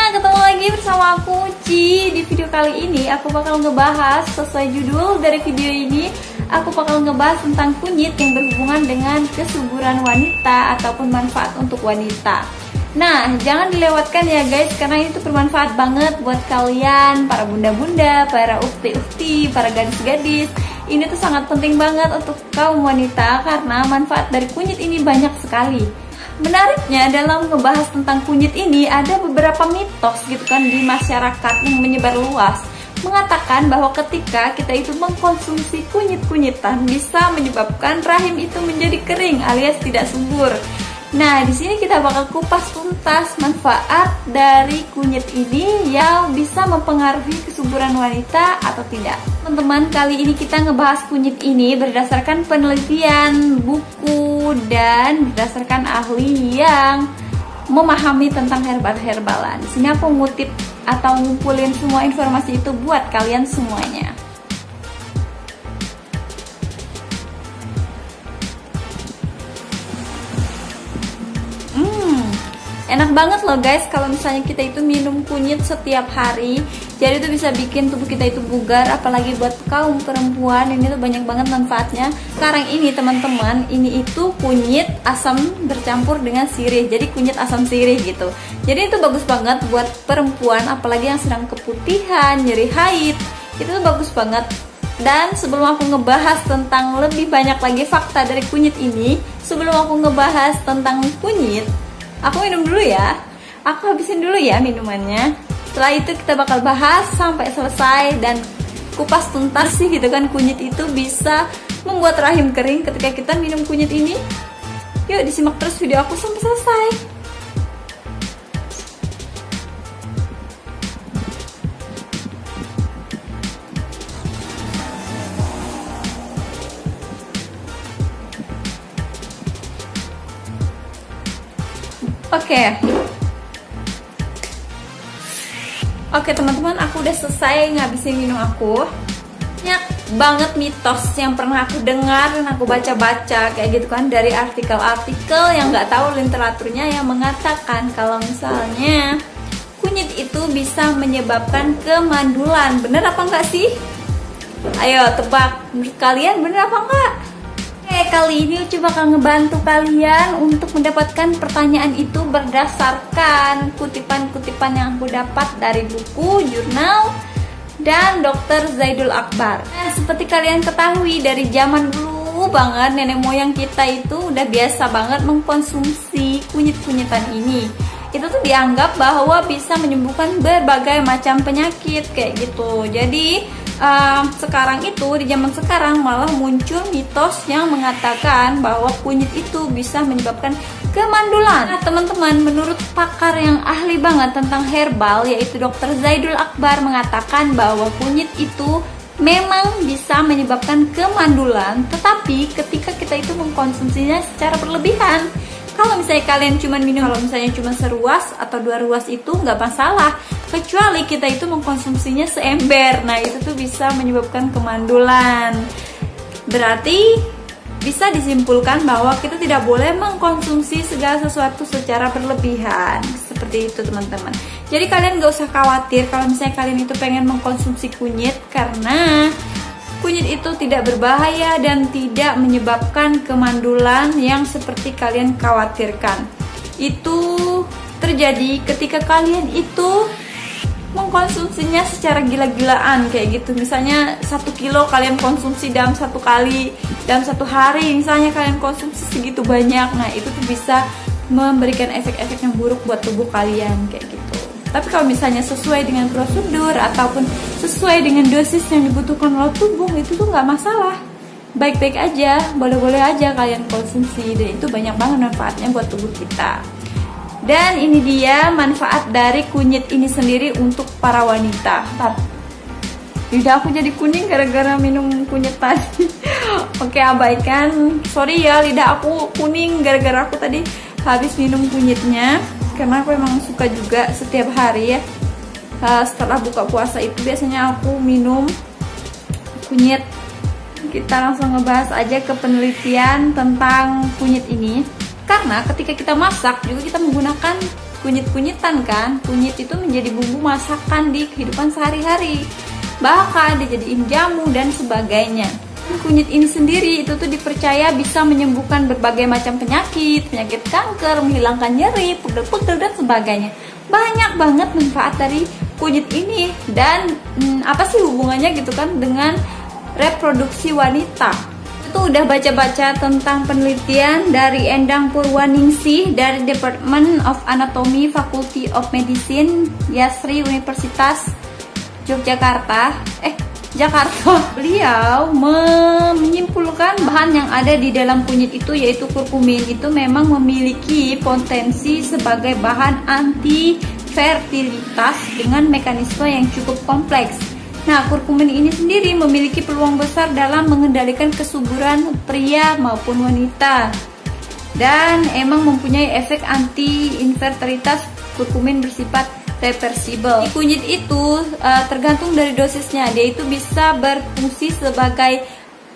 ketemu lagi bersama aku Ci. Di video kali ini aku bakal ngebahas sesuai judul dari video ini. Aku bakal ngebahas tentang kunyit yang berhubungan dengan kesuburan wanita ataupun manfaat untuk wanita. Nah, jangan dilewatkan ya guys, karena ini tuh bermanfaat banget buat kalian, para bunda-bunda, para ukti-ukti, para gadis-gadis. Ini tuh sangat penting banget untuk kaum wanita karena manfaat dari kunyit ini banyak sekali. Menariknya dalam ngebahas tentang kunyit ini ada beberapa mitos gitu kan di masyarakat yang menyebar luas, mengatakan bahwa ketika kita itu mengkonsumsi kunyit-kunyitan bisa menyebabkan rahim itu menjadi kering alias tidak subur. Nah, di sini kita bakal kupas tuntas manfaat dari kunyit ini yang bisa mempengaruhi kesuburan wanita atau tidak. Teman-teman, kali ini kita ngebahas kunyit ini berdasarkan penelitian, buku, dan berdasarkan ahli yang memahami tentang herbal-herbalan. Di sini aku ngutip atau ngumpulin semua informasi itu buat kalian semuanya. Enak banget loh guys kalau misalnya kita itu minum kunyit setiap hari. Jadi itu bisa bikin tubuh kita itu bugar, apalagi buat kaum perempuan ini tuh banyak banget manfaatnya. Sekarang ini teman-teman, ini itu kunyit asam bercampur dengan sirih. Jadi kunyit asam sirih gitu. Jadi itu bagus banget buat perempuan, apalagi yang sedang keputihan, nyeri haid. Itu tuh bagus banget. Dan sebelum aku ngebahas tentang lebih banyak lagi fakta dari kunyit ini, sebelum aku ngebahas tentang kunyit, aku minum dulu ya. Aku habisin dulu ya minumannya. Setelah itu kita bakal bahas sampai selesai dan kupas tuntas sih gitu kan, kunyit itu bisa membuat rahim kering ketika kita minum kunyit ini. Yuk disimak terus video aku sampai selesai. Oke teman-teman, aku udah selesai ngabisin minum aku. Banyak banget mitos yang pernah aku dengar dan aku baca-baca kayak gitu kan, dari artikel-artikel yang nggak tahu literaturnya yang mengatakan kalau misalnya kunyit itu bisa menyebabkan kemandulan. Bener apa enggak sih? Ayo tebak, menurut kalian bener apa enggak? Kali ini Uci bakal ngebantu kalian untuk mendapatkan pertanyaan itu berdasarkan kutipan-kutipan yang aku dapat dari buku, jurnal, dan Dr. Zaidul Akbar. Nah, seperti kalian ketahui dari zaman dulu banget, nenek moyang kita itu udah biasa banget mengkonsumsi kunyit-kunyitan ini. Itu tuh dianggap bahwa bisa menyembuhkan berbagai macam penyakit kayak gitu. Jadi sekarang itu di zaman sekarang malah muncul mitos yang mengatakan bahwa kunyit itu bisa menyebabkan kemandulan. Nah teman-teman, menurut pakar yang ahli banget tentang herbal yaitu Dr. Zaidul Akbar mengatakan bahwa kunyit itu memang bisa menyebabkan kemandulan, tetapi ketika kita itu mengkonsumsinya secara berlebihan. Kalau misalnya kalian cuma minum, kalau misalnya cuma seruas atau 2 ruas itu nggak masalah, kecuali kita itu mengkonsumsinya seember. Nah itu tuh bisa menyebabkan kemandulan. Berarti bisa disimpulkan bahwa kita tidak boleh mengkonsumsi segala sesuatu secara berlebihan. Seperti itu teman-teman. Jadi kalian nggak usah khawatir kalau misalnya kalian itu pengen mengkonsumsi kunyit, karena kunyit itu tidak berbahaya dan tidak menyebabkan kemandulan yang seperti kalian khawatirkan. Itu terjadi ketika kalian itu mengkonsumsinya secara gila-gilaan kayak gitu. Misalnya 1 kilo kalian konsumsi dalam 1 kali, dalam 1 hari misalnya kalian konsumsi segitu banyak. Nah itu tuh bisa memberikan efek-efek yang buruk buat tubuh kalian kayak gitu. Tapi kalau misalnya sesuai dengan prosedur ataupun sesuai dengan dosis yang dibutuhkan oleh tubuh, itu tuh nggak masalah. Baik-baik aja, boleh-boleh aja kalian konsumsi, dan itu banyak banget manfaatnya buat tubuh kita. Dan ini dia manfaat dari kunyit ini sendiri untuk para wanita. Lidah aku jadi kuning gara-gara minum kunyit tadi. Oke, abaikan. Sorry ya, lidah aku kuning gara-gara aku tadi habis minum kunyitnya. Karena aku emang suka juga setiap hari ya setelah buka puasa itu biasanya aku minum kunyit. Kita langsung ngebahas aja ke penelitian tentang kunyit ini. Karena ketika kita masak juga kita menggunakan kunyit-kunyitan kan. Kunyit itu menjadi bumbu masakan di kehidupan sehari-hari. Bahkan dijadiin jamu dan sebagainya. Kunyit ini sendiri itu tuh dipercaya bisa menyembuhkan berbagai macam penyakit kanker, menghilangkan nyeri, pegel-pegel dan sebagainya. Banyak banget manfaat dari kunyit ini. Dan apa sih hubungannya gitu kan dengan reproduksi wanita? Itu udah baca-baca tentang penelitian dari Endang Purwaningsih dari Department of Anatomy Faculty of Medicine Yasri Universitas Jakarta. Beliau menyimpulkan bahan yang ada di dalam kunyit itu, yaitu kurkumin, itu memang memiliki potensi sebagai bahan anti fertilitas dengan mekanisme yang cukup kompleks. Nah, kurkumin ini sendiri memiliki peluang besar dalam mengendalikan kesuburan pria maupun wanita, dan emang mempunyai efek anti infertilitas. Kurkumin bersifat reversible. Kunyit itu tergantung dari dosisnya. Dia itu bisa berfungsi sebagai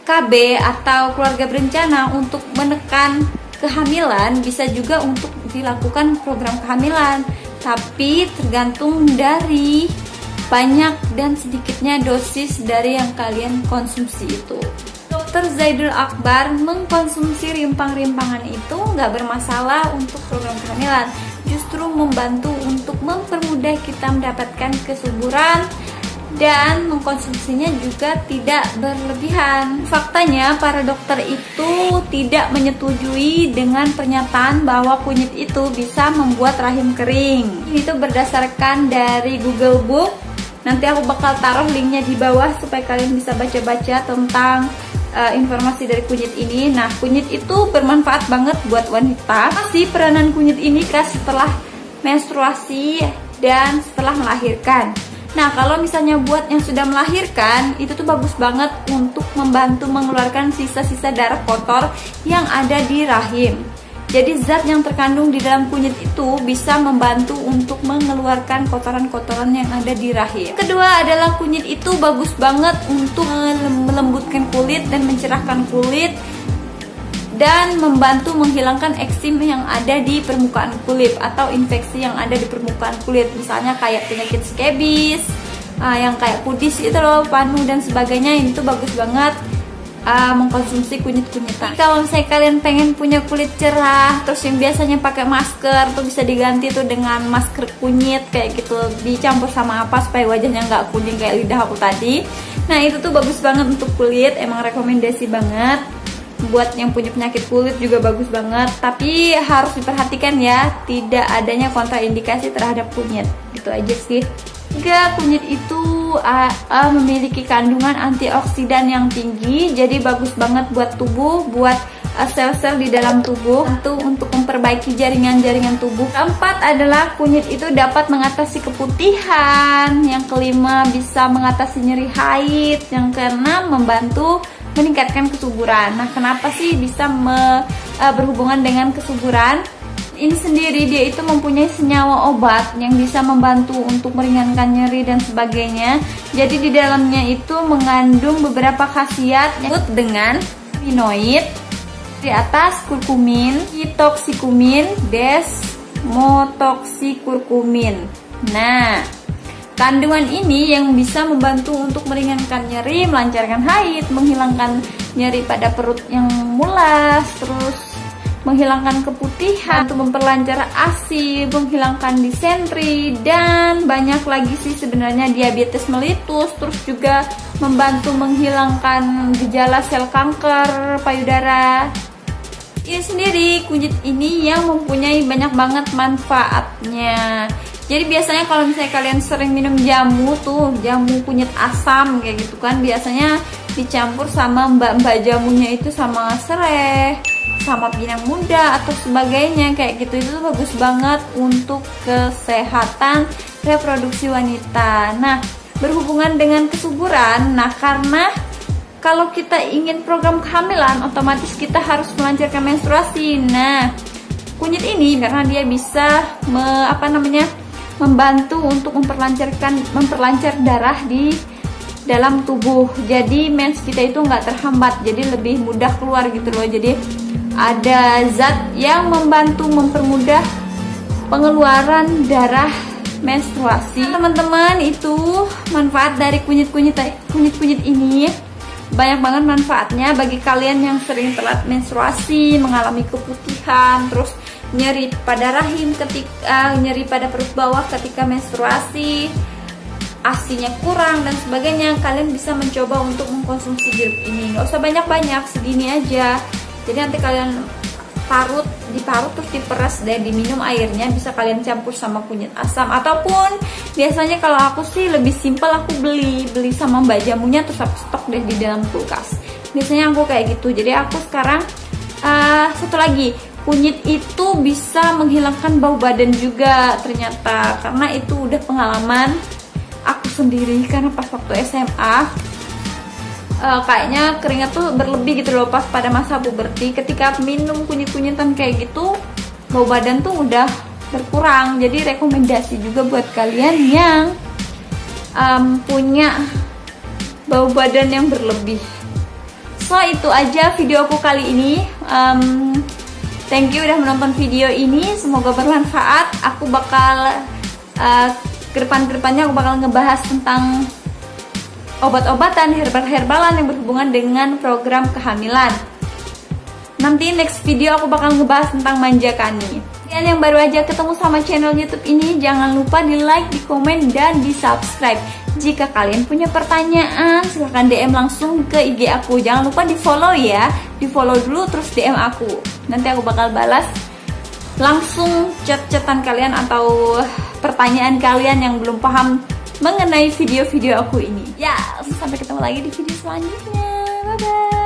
KB atau keluarga berencana untuk menekan kehamilan, bisa juga untuk dilakukan program kehamilan. Tapi tergantung dari banyak dan sedikitnya dosis dari yang kalian konsumsi itu. Dr. Zaidul Akbar mengkonsumsi rimpang-rimpangan itu nggak bermasalah untuk program kehamilan, justru membantu untuk mempermudah kita mendapatkan kesuburan, dan mengkonsumsinya juga tidak berlebihan. Faktanya para dokter itu tidak menyetujui dengan pernyataan bahwa kunyit itu bisa membuat rahim kering. Ini tuh berdasarkan dari Google Book. Nanti aku bakal taruh linknya di bawah supaya kalian bisa baca-baca tentang informasi dari kunyit ini. Nah, kunyit itu bermanfaat banget buat wanita. Masih peranan kunyit ini setelah menstruasi dan setelah melahirkan. Nah, kalau misalnya buat yang sudah melahirkan, itu tuh bagus banget untuk membantu mengeluarkan sisa-sisa darah kotor yang ada di rahim. Jadi zat yang terkandung di dalam kunyit itu bisa membantu untuk mengeluarkan kotoran-kotoran yang ada di rahim. Kedua adalah kunyit itu bagus banget untuk melembutkan kulit dan mencerahkan kulit, dan membantu menghilangkan eksim yang ada di permukaan kulit atau infeksi yang ada di permukaan kulit. Misalnya kayak penyakit skebis, yang kayak kudis itu loh, panu dan sebagainya. Itu bagus banget mengkonsumsi kunyit-kunyitan. Kalau misalnya kalian pengen punya kulit cerah, terus yang biasanya pakai masker tuh bisa diganti tuh dengan masker kunyit kayak gitu, dicampur sama apa supaya wajahnya nggak kuning kayak lidah aku tadi. Nah, itu tuh bagus banget untuk kulit, emang rekomendasi banget. Buat yang punya penyakit kulit juga bagus banget, tapi harus diperhatikan ya, tidak adanya kontraindikasi terhadap kunyit. Gitu aja sih. Juga kunyit itu memiliki kandungan antioksidan yang tinggi, jadi bagus banget buat tubuh, buat sel-sel di dalam tubuh, untuk memperbaiki jaringan-jaringan tubuh. Keempat adalah kunyit itu dapat mengatasi keputihan. Yang kelima bisa mengatasi nyeri haid. Yang keenam membantu meningkatkan kesuburan. Nah, kenapa sih bisa berhubungan dengan kesuburan? Ini sendiri dia itu mempunyai senyawa obat yang bisa membantu untuk meringankan nyeri dan sebagainya. Jadi di dalamnya itu mengandung beberapa khasiat yang disebut dengan flavonoid, di atas kurkumin, hitoksikumin, desmotoksikurkumin. Nah, kandungan ini yang bisa membantu untuk meringankan nyeri, melancarkan haid, menghilangkan nyeri pada perut yang mulas, terus menghilangkan keputihan, untuk memperlancar ASI, menghilangkan disentri, dan banyak lagi sih sebenarnya, diabetes mellitus, terus juga membantu menghilangkan gejala sel kanker payudara. Ini sendiri kunyit ini yang mempunyai banyak banget manfaatnya. Jadi biasanya kalau misalnya kalian sering minum jamu tuh, jamu kunyit asam kayak gitu kan, biasanya dicampur sama mbak-mbak jamunya itu sama serai, sama pinang muda atau sebagainya kayak gitu. Itu bagus banget untuk kesehatan reproduksi wanita. Nah, berhubungan dengan kesuburan, nah karena kalau kita ingin program kehamilan, otomatis kita harus melancarkan menstruasi. Nah, kunyit ini karena dia bisa membantu untuk memperlancar darah di dalam tubuh. Jadi mens kita itu nggak terhambat, jadi lebih mudah keluar gitu loh. Jadi ada zat yang membantu mempermudah pengeluaran darah menstruasi. Teman-teman, itu manfaat dari kunyit-kunyit ini banyak banget manfaatnya bagi kalian yang sering telat menstruasi, mengalami keputihan, terus nyeri pada rahim nyeri pada perut bawah ketika menstruasi, asinya kurang dan sebagainya. Kalian bisa mencoba untuk mengkonsumsi jeruk ini, nggak usah banyak-banyak, segini aja. Jadi nanti kalian diparut terus diperas dan diminum airnya. Bisa kalian campur sama kunyit asam, ataupun biasanya kalau aku sih lebih simpel, aku beli sama mbak jamunya terus aku stok deh di dalam kulkas. Biasanya aku kayak gitu. Jadi aku sekarang satu lagi, kunyit itu bisa menghilangkan bau badan juga ternyata, karena itu udah pengalaman aku sendiri. Karena pas waktu SMA kayaknya keringat tuh berlebih gitu loh pas pada masa puberti. Ketika minum kunyit-kunyitan kayak gitu, bau badan tuh udah berkurang. Jadi rekomendasi juga buat kalian yang punya bau badan yang berlebih. So itu aja video aku kali ini. Thank you udah menonton video ini, semoga bermanfaat. Aku bakal kedepannya aku bakal ngebahas tentang obat-obatan herbalan yang berhubungan dengan program kehamilan. Nanti next video aku bakal ngebahas tentang manjakani. Kalian yang baru aja ketemu sama channel YouTube ini, jangan lupa di like, di komen, dan di subscribe. Jika kalian punya pertanyaan, silahkan DM langsung ke IG aku. Jangan lupa di follow ya, di follow dulu terus DM aku. Nanti aku bakal balas langsung chat-chatan kalian atau pertanyaan kalian yang belum paham mengenai video-video aku ini. Ya, sampai ketemu lagi di video selanjutnya. Bye-bye.